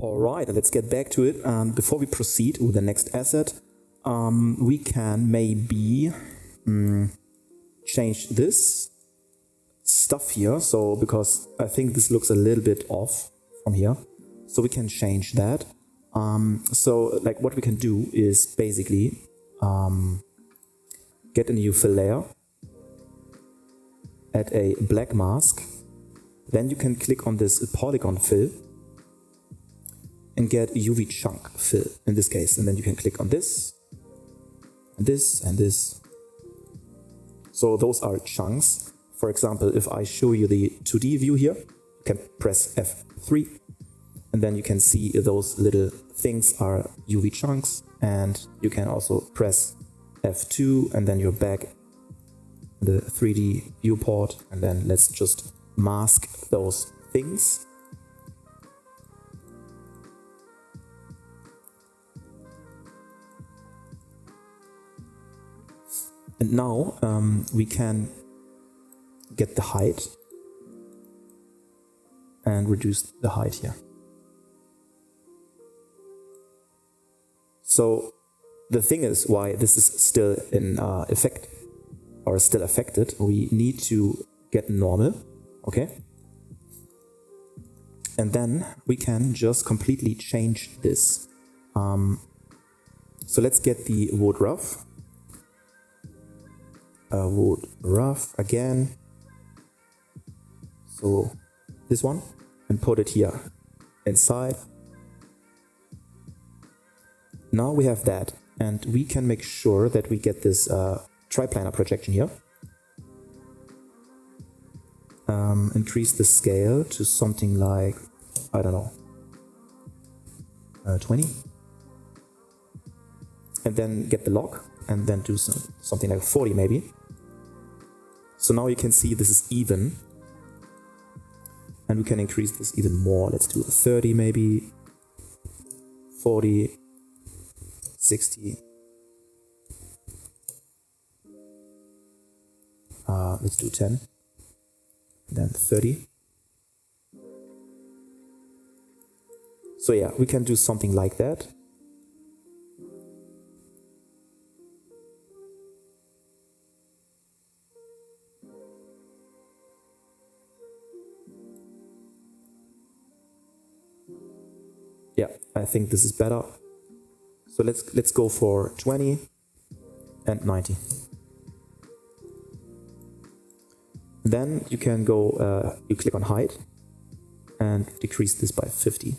All right, let's get back to it. Before we proceed with the next asset, we can maybe change this stuff here. So because I think this looks a little bit off from here, so we can change that. So like what we can do is basically get a new fill layer, add a black mask, then you can click on this polygon fill and get UV chunk fill in this case, and then you can click on this, and this, and this. So those are chunks. For example, if I show you the 2D view here, you can press F3, and then you can see those little things are UV chunks, and you can also press F2, and then you're back in the 3D viewport, and then let's just mask those things. And now we can get the height and reduce the height here. So the thing is why this is still in effect or still affected, we need to get normal, okay? And then we can just completely change this. So let's get the wood rough. Wood rough again. So this one, and put it here inside. Now we have that, and we can make sure that we get this triplanar projection here. Increase the scale to something like, I don't know, 20. And then get the log, and then do something like 40 maybe. So now you can see this is even. And we can increase this even more. Let's do 30 maybe, 40, 60. Let's do 10, then 30. So yeah, we can do something like that. Yeah, I think this is better. So let's go for 20 and 90. Then you can go, you click on height and decrease this by 50.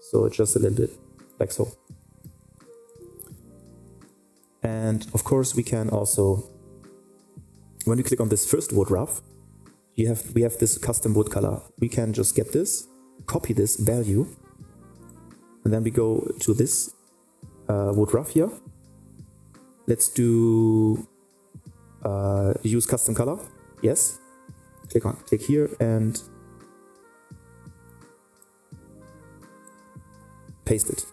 So just a little bit like so. And of course we can also, when you click on this first wood rough, we have this custom wood color. We can just get this, copy this value, and then we go to this wood rough here. Let's do use custom color. Yes. Click here and paste it.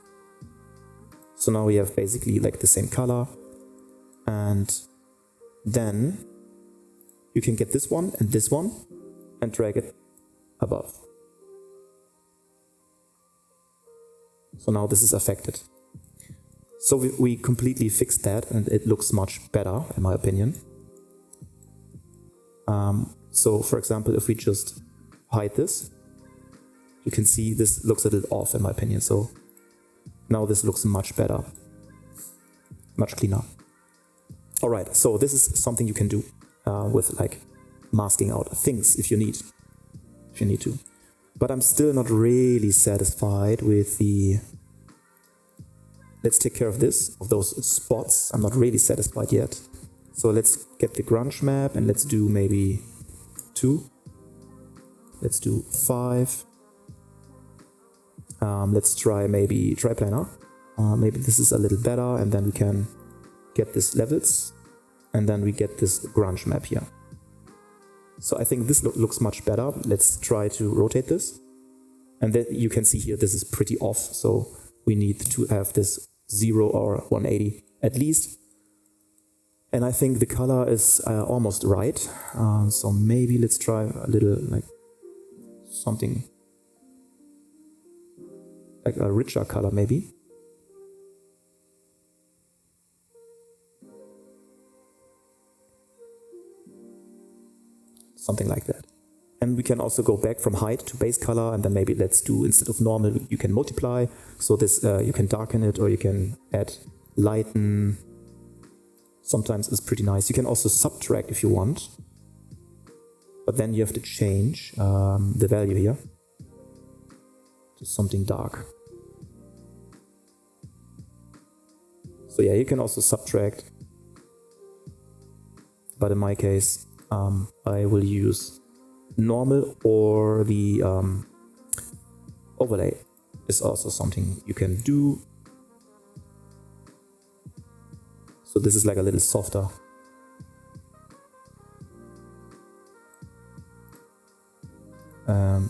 So now we have basically like the same color, and then you can get this one and drag it above. So now this is affected. So we completely fixed that, and it looks much better in my opinion. So for example, if we just hide this, you can see this looks a little off in my opinion. So now this looks much better, much cleaner. All right, so this is something you can do with like masking out things if you need to. But I'm still not really satisfied with the, let's take care of this, of those spots. I'm not really satisfied yet. So let's get the grunge map and let's do maybe 2. Let's do 5. Let's try maybe triplanar. Maybe this is a little better, and then we can get this levels, and then we get this grunge map here. So I think this looks much better. Let's try to rotate this. And then you can see here, this is pretty off. So we need to have this 0 or 180 at least. And I think the color is almost right. So maybe let's try a little like something like a richer color maybe. Something like that. And we can also go back from height to base color, and then maybe let's do, instead of normal, you can multiply. So this, you can darken it, or you can add lighten. Sometimes it's pretty nice. You can also subtract if you want, but then you have to change the value here to something dark. So yeah, you can also subtract, but in my case, I will use normal, or the overlay is also something you can do. So this is like a little softer.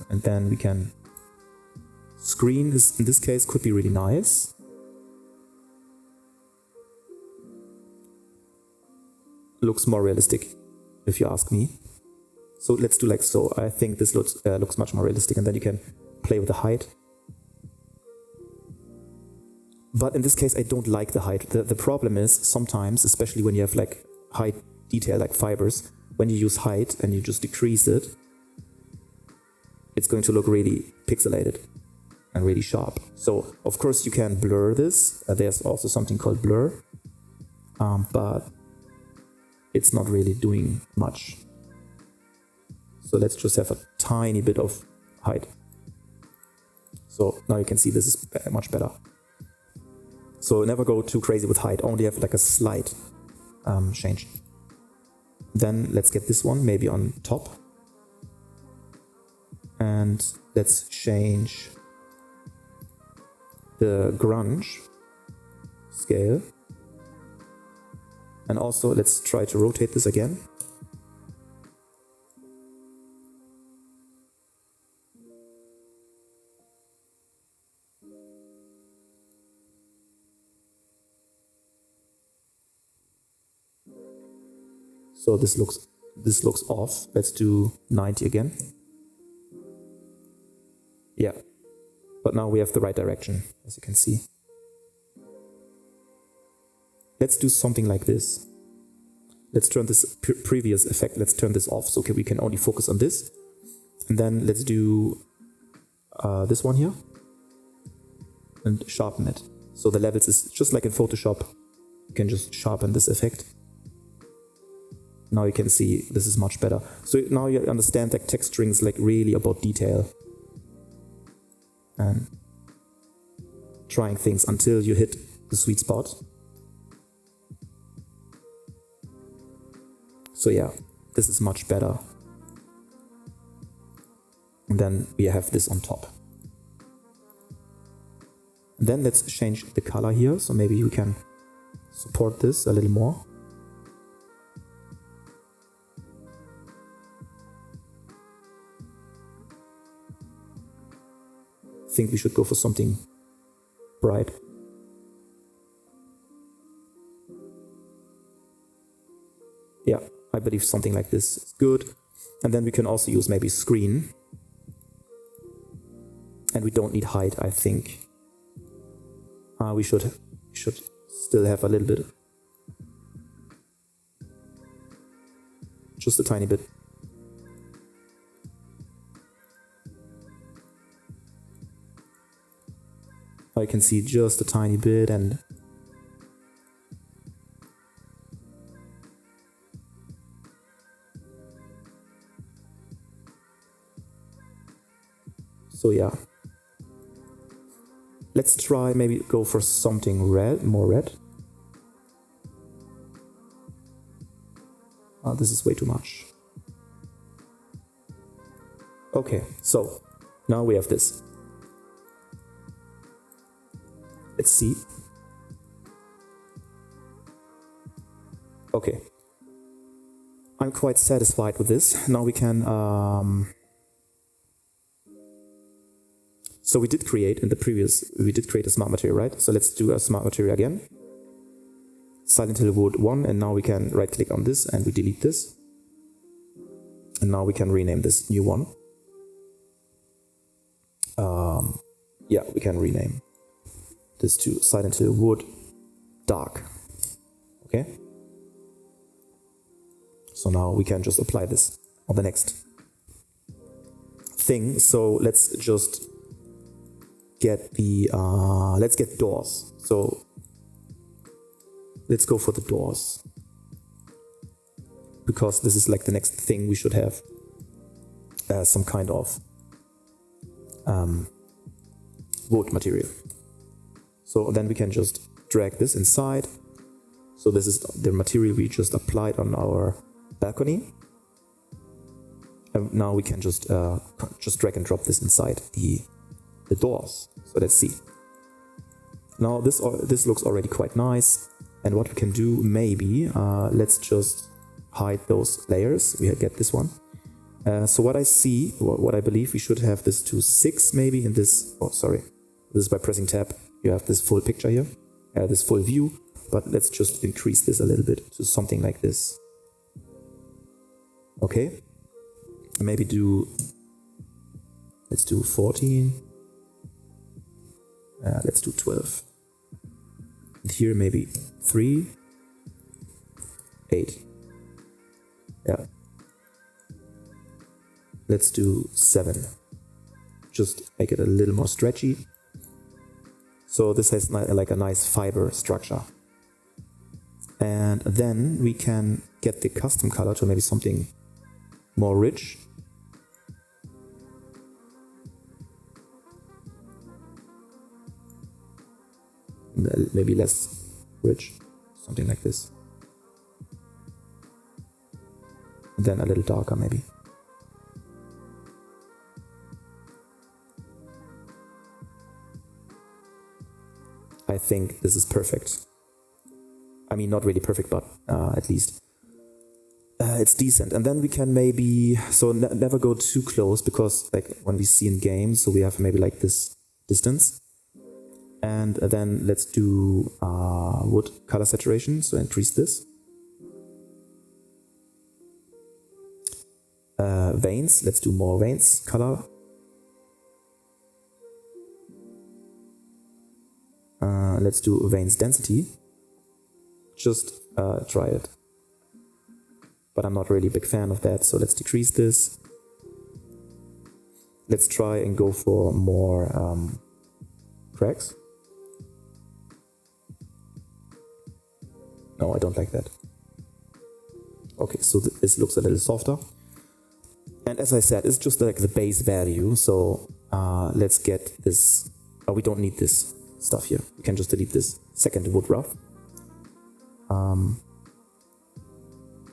And then we can screen is, in this case, could be really nice. Looks more realistic, if you ask me. So let's do like so. I think this looks much more realistic, and then you can play with the height. But in this case, I don't like the height. The problem is sometimes, especially when you have like high detail, like fibers, when you use height and you just decrease it, it's going to look really pixelated and really sharp. So of course you can blur this. There's also something called blur, but it's not really doing much. So let's just have a tiny bit of height. So now you can see this is much better. So never go too crazy with height, only have like a slight change. Then let's get this one maybe on top. And let's change the grunge scale. And also let's try to rotate this again. So this looks off. Let's do 90 again. Yeah, but now we have the right direction, as you can see. Let's do something like this. Let's turn this previous effect, let's turn this off, so we can only focus on this. And then let's do this one here and sharpen it. So the levels is just like in Photoshop. You can just sharpen this effect. Now you can see this is much better. So now you understand that texturing is like really about detail and trying things until you hit the sweet spot. So yeah, this is much better. And then we have this on top. And then let's change the color here. So maybe we can support this a little more. I think we should go for something bright. Yeah, I believe something like this is good. And then we can also use maybe screen. And we don't need height, I think. We should still have a little bit. Just a tiny bit. I can see just a tiny bit, and so yeah. Let's try maybe go for something red, more red. This is way too much. Okay, so now we have this. Let's see. Okay. I'm quite satisfied with this. Now we can... So we did create in the previous... We did create a smart material, right? So let's do a smart material again. Silent Hill Wood 1, and now we can right click on this and we delete this. And now we can rename this new one. Yeah, we can rename this to Silent Hill Wood Dark. Okay? So now we can just apply this on the next thing. So let's just get the, let's get doors. So let's go for the doors, because this is like the next thing we should have some kind of wood material. So then we can just drag this inside. So this is the material we just applied on our balcony. And now we can just drag and drop this inside the doors. So let's see. Now this looks already quite nice. And what we can do, maybe, let's just hide those layers. We get this one. So what I see, what I believe, we should have this to 6 maybe in this. Oh, sorry. This is by pressing tab. You have this full picture here, this full view. But let's just increase this a little bit to something like this. Okay. Maybe let's do 14. Let's do 12. And here maybe 3, 8. Yeah. Let's do 7. Just make it a little more stretchy. So this has like a nice fiber structure. And then we can get the custom color to maybe something more rich. Maybe less rich, something like this. And then a little darker maybe. I think this is perfect. I mean, not really perfect, but at least it's decent. And then we can maybe, so never go too close, because like when we see in games, so we have maybe like this distance. And then let's do wood color saturation, so increase this. Veins, let's do more veins color. Let's do veins density. Just try it. But I'm not really a big fan of that, so let's decrease this. Let's try and go for more cracks. No, I don't like that. Okay, so this looks a little softer. And as I said, it's just like the base value, so let's get this. Oh, we don't need this stuff here. We can just delete this second wood rough.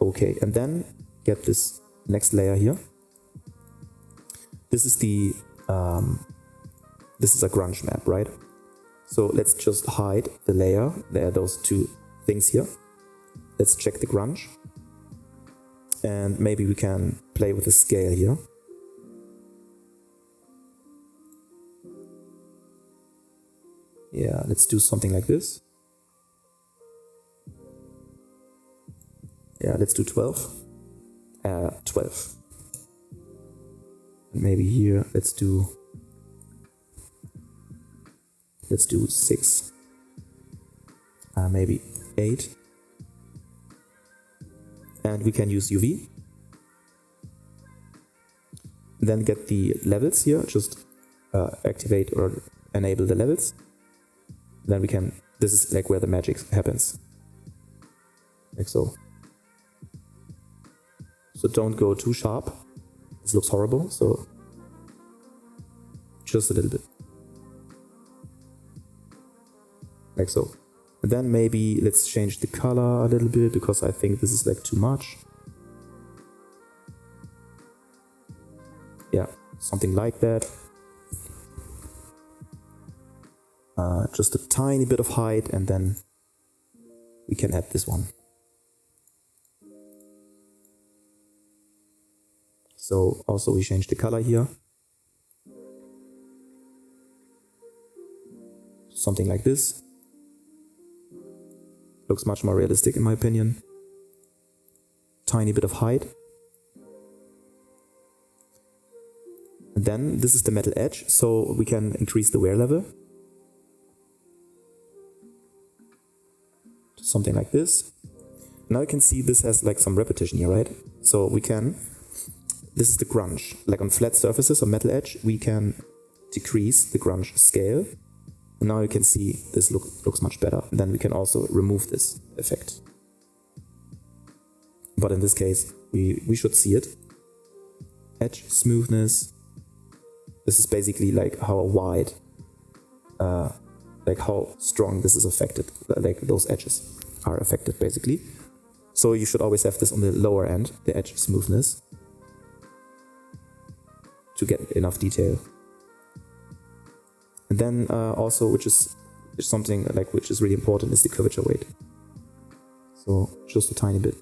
Okay, and then get this next layer here. This is the this is a grunge map, right? So let's just hide the layer. There are those two things here. Let's check the grunge. And maybe we can play with the scale here. Yeah, let's do something like this. Yeah, let's do 12. 12. And maybe here, let's do 6. Maybe 8. And we can use UV. Then get the levels here, just activate or enable the levels. Then we can, this is like where the magic happens. Like so. So don't go too sharp. This looks horrible, so just a little bit. Like so. And then maybe let's change the color a little bit, because I think this is like too much. Yeah, something like that. Just a tiny bit of height, and then we can add this one. So also we change the color here. Something like this. Looks much more realistic in my opinion. Tiny bit of height. And And then this is the metal edge, so we can increase the wear level to something like this. Now you can see this has like some repetition here, right? So we can, this is the grunge. Like on flat surfaces or metal edge, we can decrease the grunge scale. And now you can see this looks much better. And then we can also remove this effect. But in this case, we should see it. Edge smoothness. This is basically like how wide, like how strong this is affected, like those edges are affected basically. So you should always have this on the lower end, the edge smoothness, to get enough detail. And then also, which is something like which is really important, is the curvature weight. So just a tiny bit.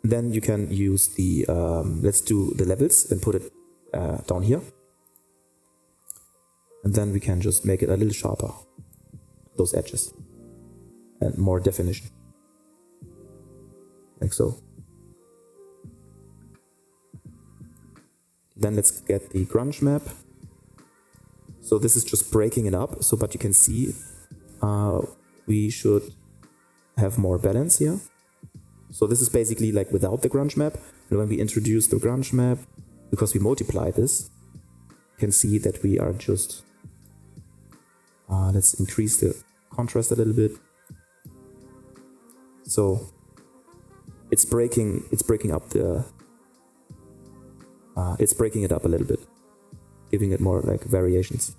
Then you can use the, let's do the levels and put it down here. And then we can just make it a little sharper, those edges, and more definition, like so. Then let's get the grunge map. So this is just breaking it up, so but you can see we should have more balance here. So this is basically like without the grunge map. And when we introduce the grunge map, because we multiply this, you can see that we are just, let's increase the contrast a little bit. So it's breaking up the, it's breaking it up a little bit, giving it more like variations.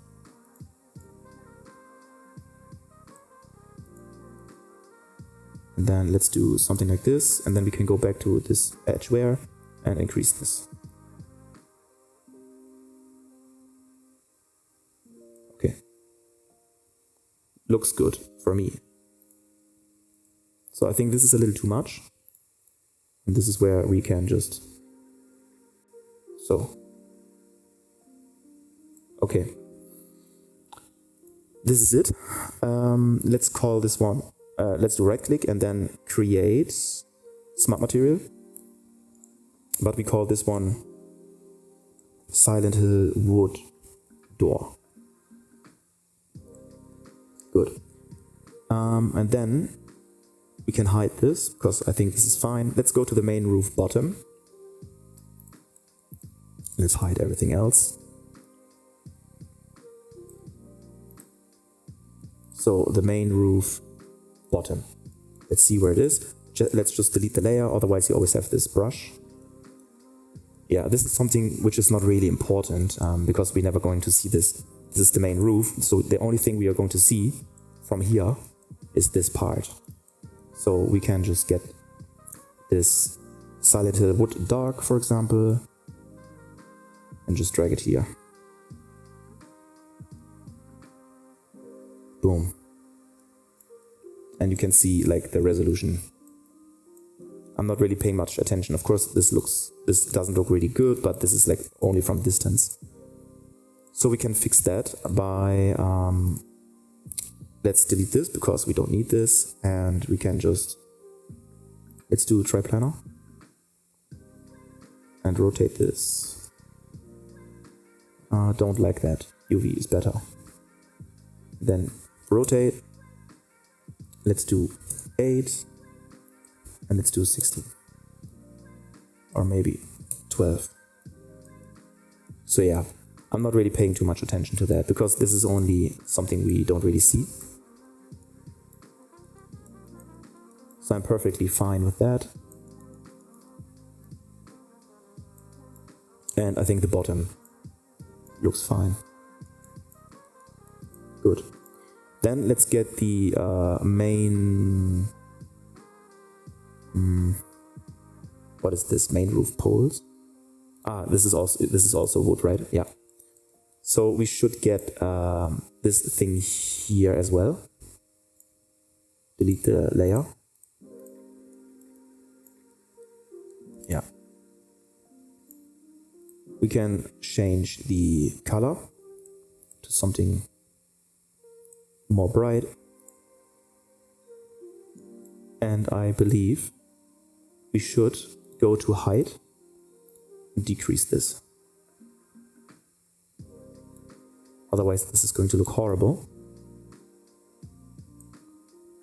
And then let's do something like this, and then we can go back to this edge wear and increase this. Okay. Looks good for me. So I think this is a little too much. And this is where we can just, so. Okay. This is it. Let's call this one. Let's do right click and then create smart material. But we call this one Silent Hill Wood Door. Good. And then we can hide this because I think this is fine. Let's go to the main roof bottom. Let's hide everything else. So the main roof bottom. Let's see where it is. Let's just delete the layer, otherwise you always have this brush. Yeah, this is something which is not really important because we're never going to see this. This is the main roof, so the only thing we are going to see from here is this part. So we can just get this Silent Hill Wood Dark, for example, and just drag it here. Boom. And you can see like the resolution. I'm not really paying much attention. Of course, this doesn't look really good, but this is like only from distance. So we can fix that by, let's delete this because we don't need this. And we can just, let's do a triplanar and rotate this. Don't like that. UV is better. Then rotate. Let's do 8 and let's do 16 or maybe 12. So yeah, I'm not really paying too much attention to that because this is only something we don't really see. So I'm perfectly fine with that. And I think the bottom looks fine. Good. Then let's get the main, what is this, main roof poles? This is also wood, right? Yeah. So we should get this thing here as well. Delete the layer. Yeah. We can change the color to something more bright, and I believe we should go to height decrease this. Otherwise, this is going to look horrible.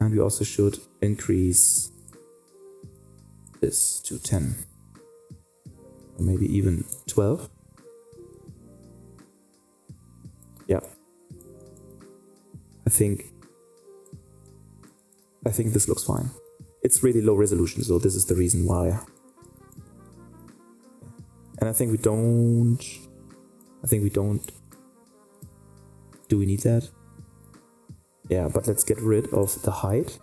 And we also should increase this to 10. Or maybe even 12. Yeah. I think this looks fine. It's really low resolution, so this is the reason why. And I think we don't. Do we need that? Yeah, but let's get rid of the height.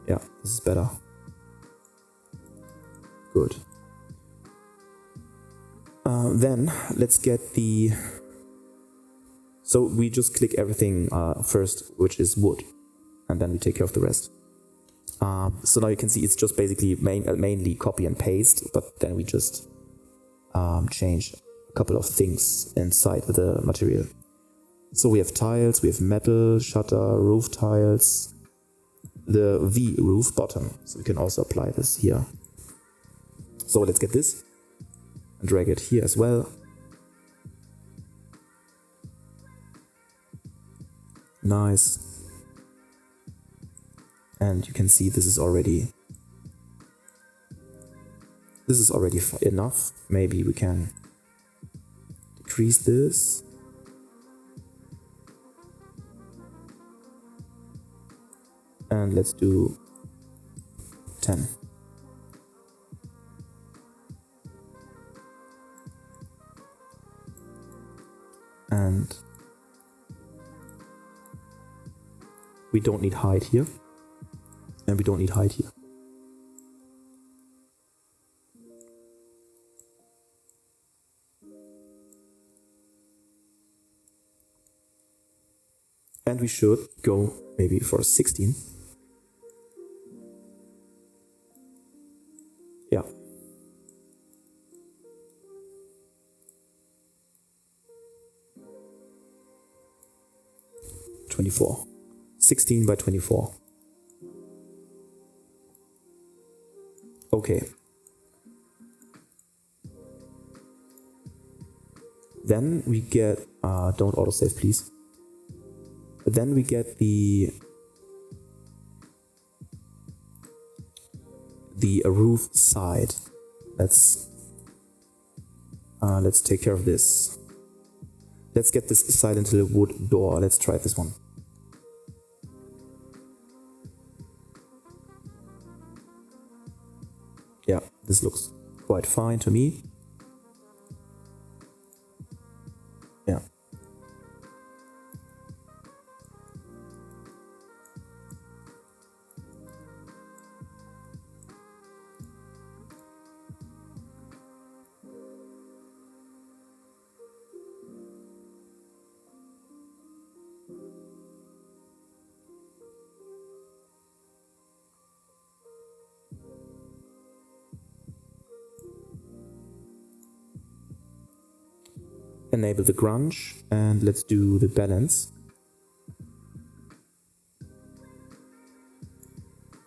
Yeah, this is better. Good. Then let's get the. So we just click everything first, which is wood, and then we take care of the rest. So now you can see it's just basically mainly copy and paste, but then we just change a couple of things inside the material. So we have tiles, we have metal, shutter, roof tiles, the V roof bottom. So we can also apply this here. So let's get this and drag it here as well. Nice. And you can see this is already enough. Maybe we can decrease this. And let's do 10. And we don't need height here. And we don't need height here. And we should go maybe for 16. Yeah. (24). 16 by 24. Okay. Then we get, don't autosave please. Then we get the roof side. Let's take care of this. Let's get this silent little wood door. Let's try this one. Yeah, this looks quite fine to me. Yeah. Enable the grunge and let's do the balance.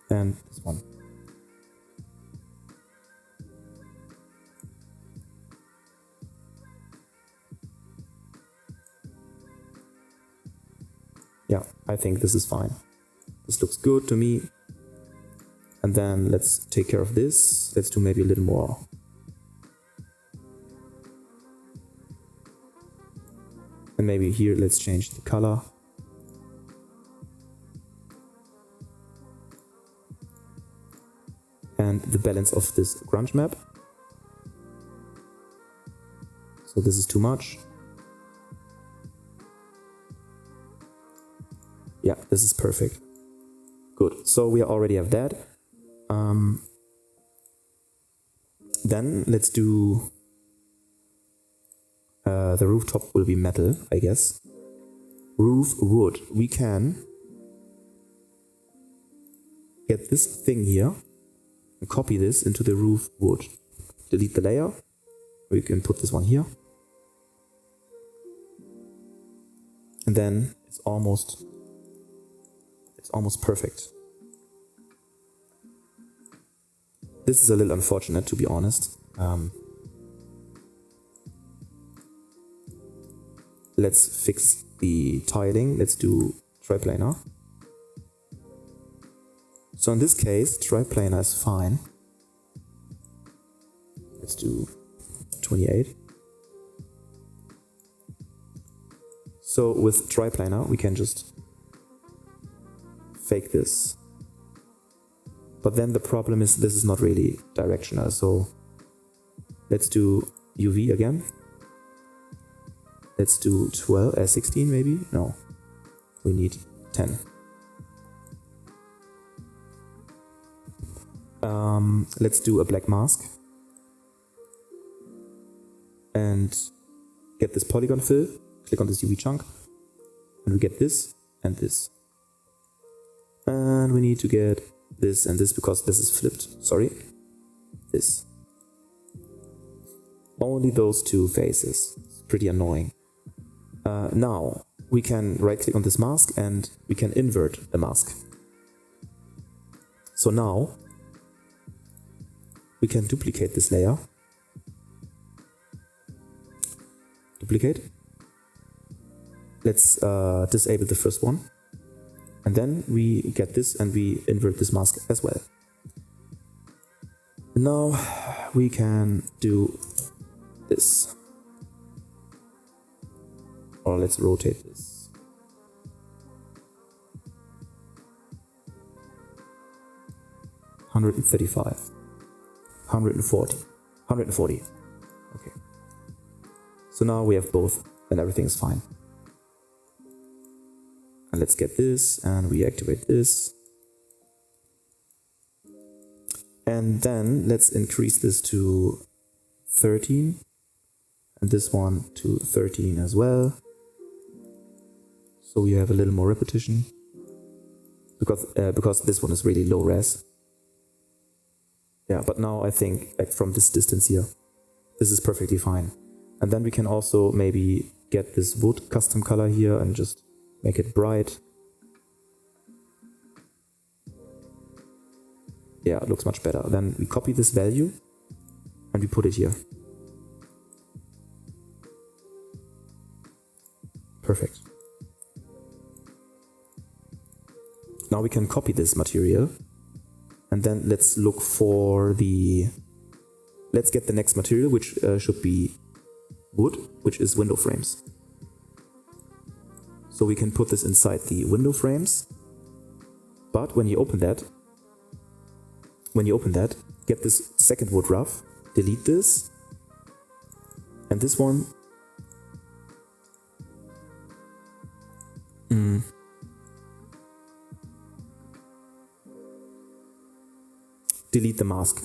And this one. Yeah, I think this is fine. This looks good to me. And then let's take care of this. Let's do maybe a little more. And maybe here, let's change the color. And the balance of this grunge map. So this is too much. Yeah, this is perfect. Good. So we already have that. Then let's do the rooftop will be metal, I guess. Roof wood. We can get this thing here and copy this into the roof wood. Delete the layer. We can put this one here. And then it's almost perfect. This is a little unfortunate, to be honest. let's fix the tiling. Let's do triplanar. So in this case, triplanar is fine. Let's do 28. So with triplanar, we can just fake this. But then the problem is this is not really directional. So let's do UV again. Let's do 16 maybe? No, we need 10. Let's do a black mask. And get this polygon fill. Click on this UV chunk. And we get this and this. And we need to get this and this because this is flipped. Sorry. This. Only those two faces. It's pretty annoying. Now we can right click on this mask and we can invert the mask. So now we can duplicate this layer. Duplicate. Let's disable the first one. And then we get this and we invert this mask as well. Now we can do this. Or let's rotate this. $135, $140, $140. Okay. So now we have both and everything is fine. And let's get this and we activate this. And then let's increase this to 13 and this one to 13 as well. So we have a little more repetition because this one is really low res. Yeah, but now I think like from this distance here, this is perfectly fine. And then we can also maybe get this wood custom color here and just make it bright. Yeah, it looks much better. Then we copy this value and we put it here. Perfect. Now we can copy this material and then let's look for let's get the next material, which should be wood, which is window frames. So we can put this inside the window frames. But when you open that, get this second wood rough, delete this, and this one, delete the mask.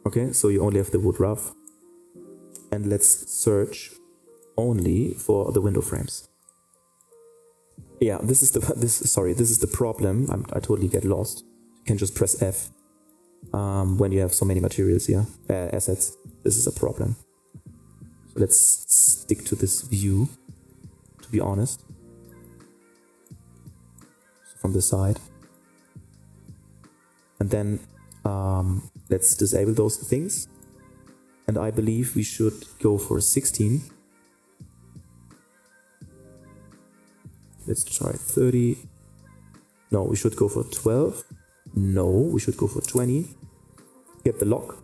Okay, so you only have the wood rough, and let's search only for the window frames. Yeah, this is the problem. I totally get lost. You can just press F when you have so many materials here, assets. This is a problem. So let's stick to this view, to be honest. So from the side. And then let's disable those things. And I believe we should go for 16. Let's try 30. No, we should go for 12. No, we should go for 20. Get the lock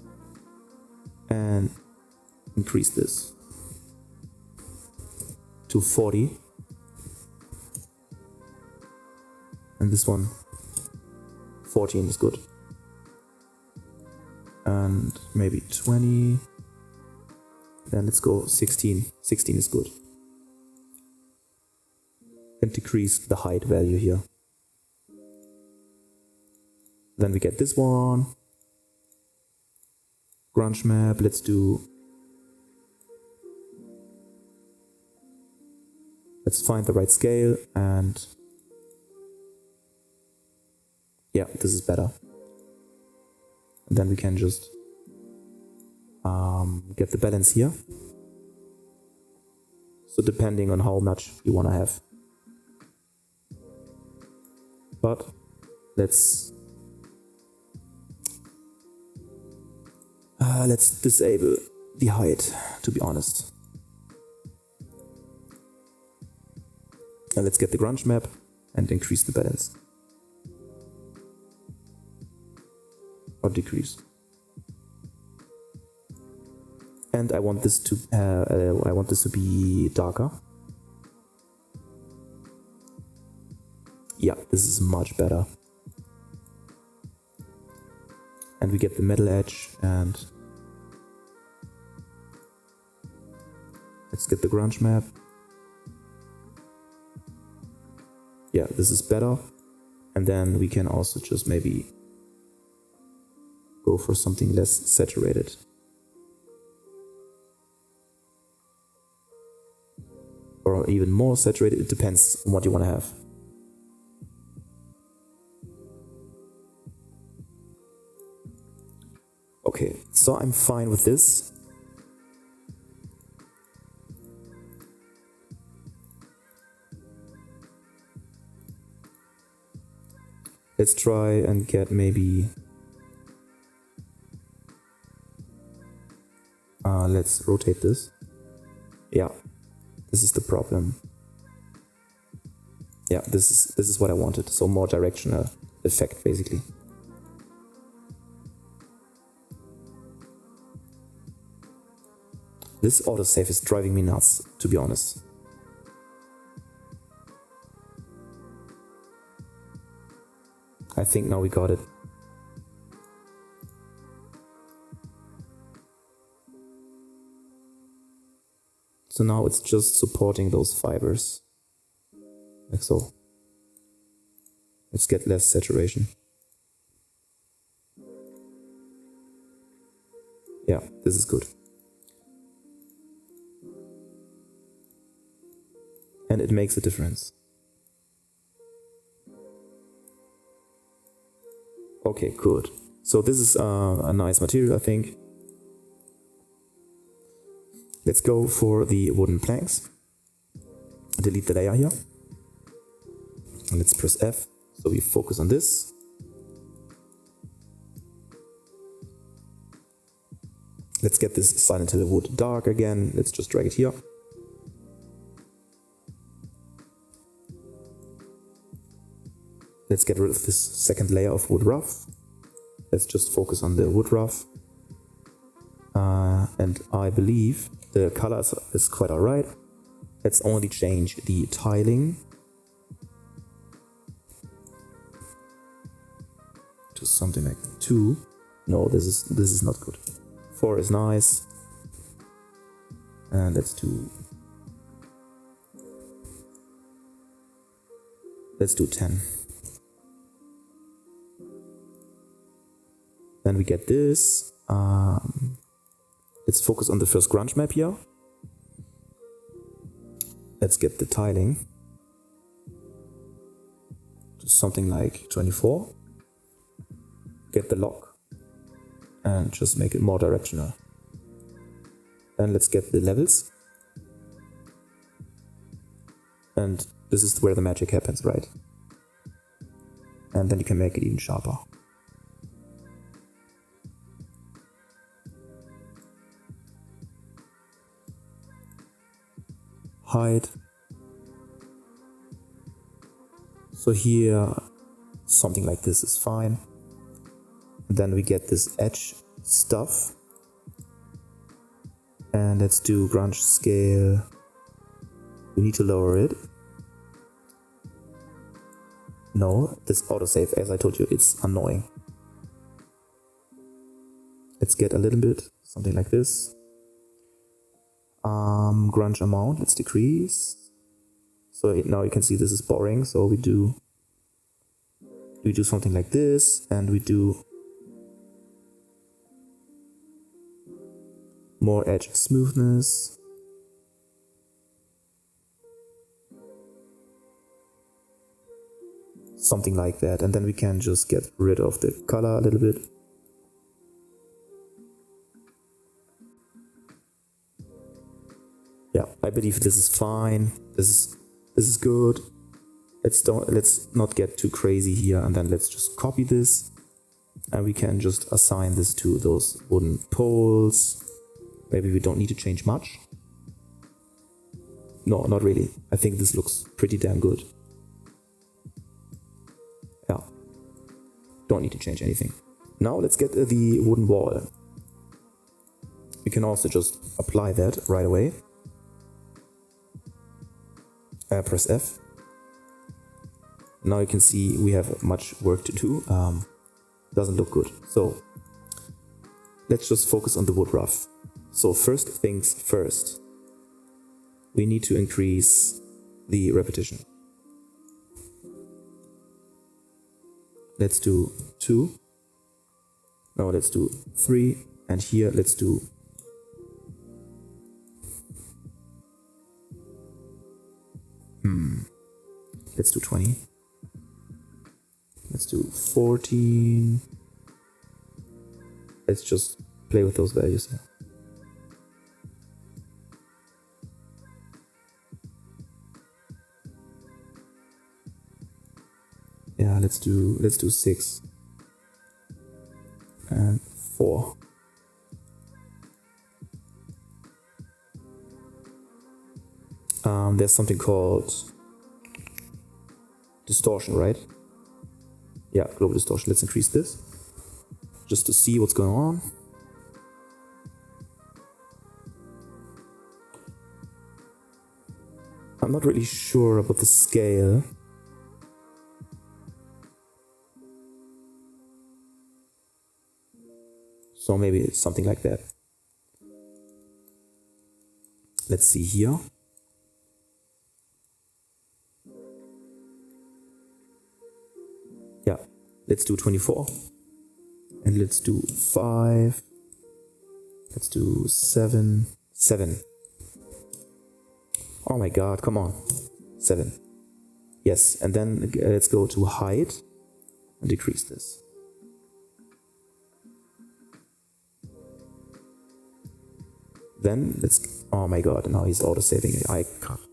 and increase this to 40. And this one, 14 is good. And maybe 20. Then let's go 16. 16 is good. And decrease the height value here. Then we get this one. Grunge map, let's find the right scale and yeah, this is better. And then we can just get the balance here. So depending on how much you want to have. But let's disable the height, to be honest. And let's get the grunge map and increase the balance. Or decrease. And I want this to be darker. Yeah, this is much better. And we get the metal edge, and let's get the grunge map. Yeah, this is better. And then we can also just maybe go for something less saturated. Or even more saturated, it depends on what you want to have. Okay, so I'm fine with this. Let's try and get maybe... let's rotate this. Yeah, this is the problem. Yeah, this is what I wanted. So more directional effect, basically. This autosave is driving me nuts, to be honest. I think now we got it. So now it's just supporting those fibers. Like so. Let's get less saturation. Yeah, this is good. And it makes a difference. Okay, good. So this is a nice material, I think. Let's go for the wooden planks. Delete the layer here. And let's press F, so we focus on this. Let's get this Silent Hill wood dark again. Let's just drag it here. Let's get rid of this second layer of wood rough. Let's just focus on the wood rough. And I believe the color is quite alright. Let's only change the tiling to something like 2. No, this is not good. 4 is nice. And let's do 10. Then we get this. Let's focus on the first grunge map here. Let's get the tiling to something like 24. Get the lock and just make it more directional. Then let's get the levels. And this is where the magic happens, right? And then you can make it even sharper. Height. So here, something like this is fine. And then we get this edge stuff. And let's do grunge scale. We need to lower it. No, this autosave, as I told you, it's annoying. Let's get a little bit, something like this. Grunge amount, let's decrease. So now you can see this is boring. So we do something like this, and we do more edge smoothness. Something like that, and then we can just get rid of the color a little bit. Yeah, I believe this is fine. This is good. Let's not get too crazy here, and then let's just copy this, and we can just assign this to those wooden poles. Maybe we don't need to change much. No, not really. I think this looks pretty damn good. Yeah. Don't need to change anything. Now let's get the wooden wall. We can also just apply that right away. Press F. Now you can see we have much work to do. Doesn't look good. So let's just focus on the wood rough. So first things first, we need to increase the repetition. Let's do 2. No, let's do 3. And here let's do let's do 20. Let's do 14. Let's just play with those values here. Yeah, let's do 6 and 4. There's something called distortion, right? Yeah, global distortion. Let's increase this just to see what's going on. I'm not really sure about the scale. So maybe it's something like that. Let's see here. Yeah, let's do 24. And let's do 5. Let's do 7. 7. Oh my god, come on. 7. Yes, and then let's go to height and decrease this. Then let's, oh my god, now he's auto-saving it.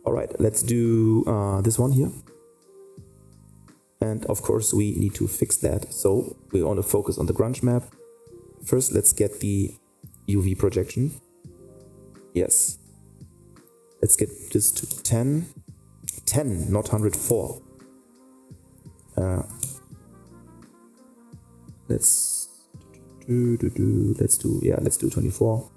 Alright, let's do this one here. And of course we need to fix that. So we want to focus on the grunge map. First, let's get the UV projection. Yes. Let's get this to 10. 10, not 104. Let's do 24.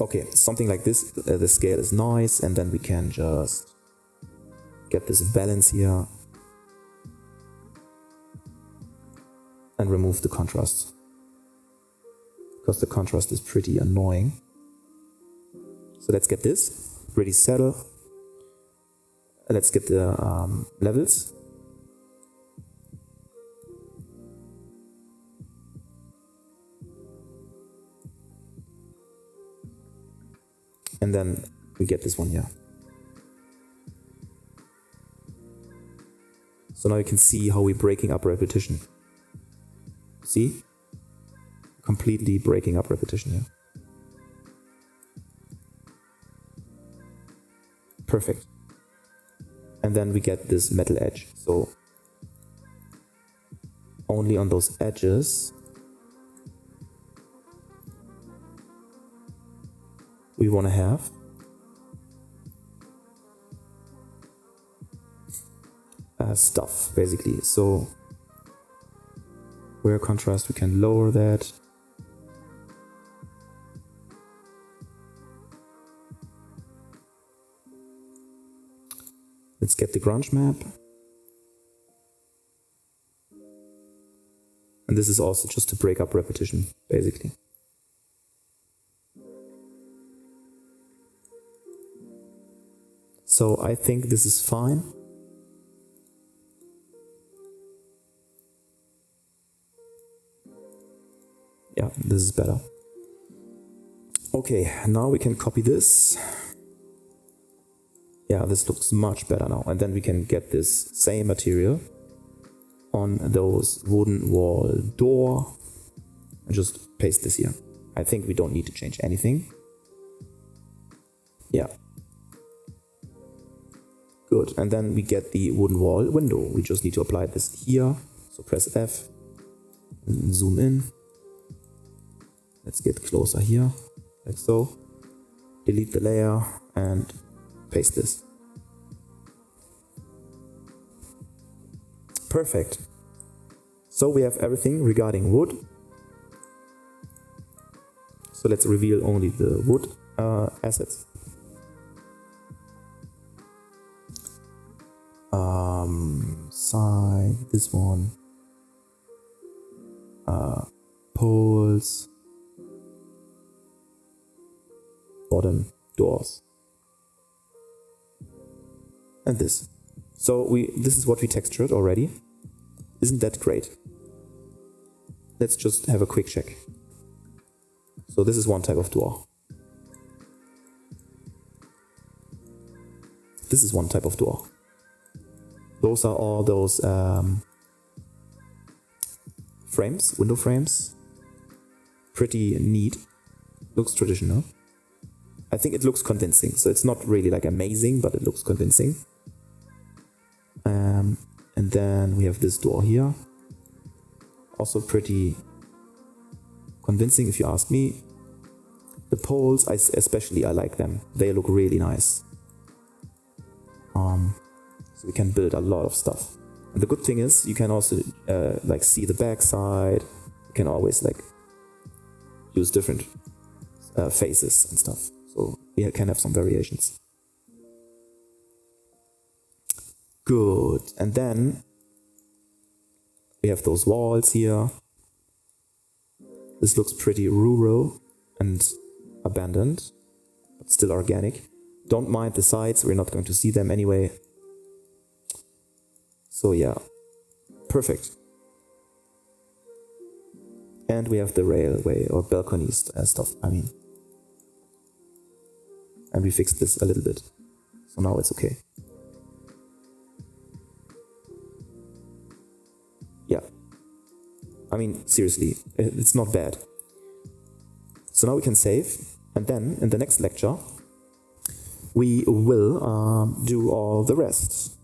Okay, something like this. The scale is nice, and then we can just get this balance here and remove the contrast, because the contrast is pretty annoying. So let's get this pretty settle. Let's get the levels. And then we get this one here. So now you can see how we're breaking up repetition. See? Completely breaking up repetition here. Perfect. And then we get this metal edge. So only on those edges we want to have stuff, basically. So where contrast, we can lower that. Let's get the grunge map. And this is also just to break up repetition, basically. So I think this is fine. Yeah, this is better. Okay, now we can copy this. Yeah, this looks much better now. And then we can get this same material on those wooden wall door and just paste this here. I think we don't need to change anything. Yeah. Good. And then we get the wooden wall window. We just need to apply this here. So press F and zoom in. Let's get closer here, like so. delete the layer and paste this. Perfect. So we have everything regarding wood. So let's reveal only the wood assets. Side, this one. Poles. Bottom, doors. And this. So this is what we textured already. Isn't that great? Let's just have a quick check. So this is one type of door. This is one type of door. Those are all those frames, window frames. Pretty neat. Looks traditional. I think it looks convincing. So it's not really like amazing, but it looks convincing. And then we have this door here. Also pretty convincing if you ask me. The poles, especially I like them. They look really nice. So we can build a lot of stuff. And the good thing is you can also like see the back side. You can always like use different faces and stuff. So we can have some variations. Good. And then we have those walls here. This looks pretty rural and abandoned, but still organic. Don't mind the sides, we're not going to see them anyway. So yeah, perfect. And we have the railway or balconies stuff, I mean. And we fixed this a little bit. So now it's okay. Yeah. I mean, seriously, it's not bad. So now we can save. And then in the next lecture, we will do all the rest.